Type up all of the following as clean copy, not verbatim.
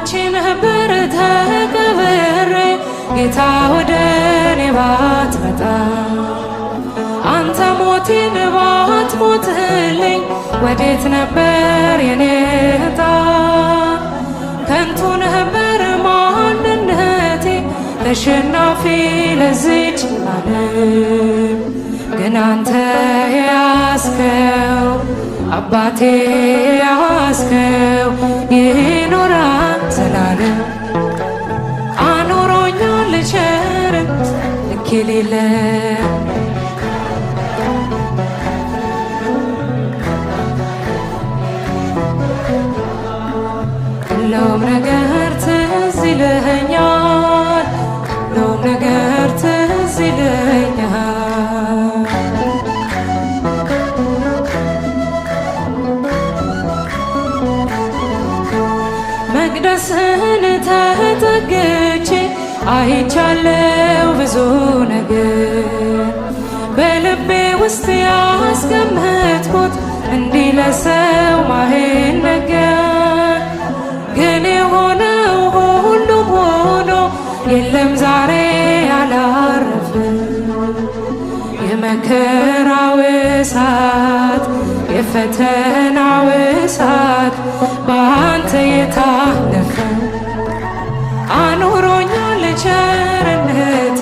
ሞቼ ነበር ተቀብሬ ጌታ ወደ እኔ ባትመጣ አንተ ሞቴን ባትሞትልኝ ወዴት ነበር የኔ ዕጣ? ከንቱ ነበር ማንነቴ ተሸናፊ ለዚች ዓለም ግን አንተ ያስከው አባቴ ያስከው ይኖራል ዘላለም አኖሮኛል ቸርነት ልክ የሌለው ሁሉም ነገር ትዝ ይለኛል ሁሉም ነገር ትዝ ይለኛል መቅደስን ተጠግቼ አይቻለው ብዙ ነገር በልቤ ውስጥ ያስቀመጥኩት እንዲህ ለሰው ማይነገር ግን የሆነው ሁሉም ሆኖ የለም ዛሬ ያላረፈ የመከራው እሳት የፈተናው እሳት በአንተ የታለፈ አኑሮኛል ቸርነት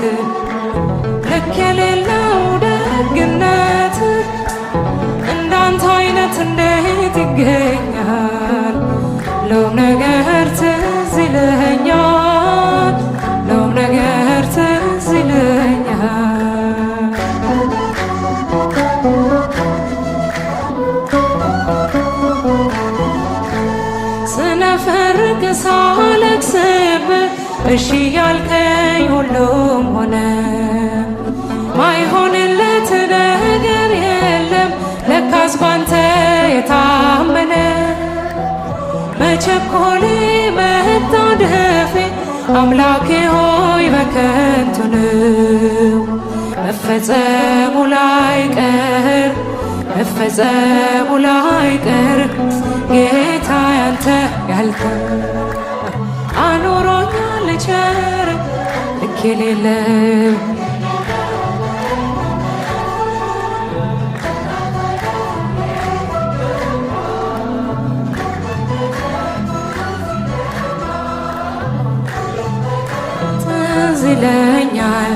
ልክ የሌለው ደግነት እንዳንተ አይነት እንዴት ይገኛል? ሁሉም ነገር ትዝ ይለኛል ሁሉም ነገር ትዝ ይለኛል ስነፈርቅ ሳለቅስብህ እሺ ያልከኝ ሁሉም ሆነ ማይሆንለት ነገር የለም ለካስ ባንተ የታመነ መቸኮሌ መታደፌ አምላኬ ሆይ በከንቱ ነው መፈጸሙ ላይቀር መፈጸሙ ላይቀር ጌታ ያንተ ያልከው አኑሮኛል ቸር ልክ የሌለው ትዝ ይለኛል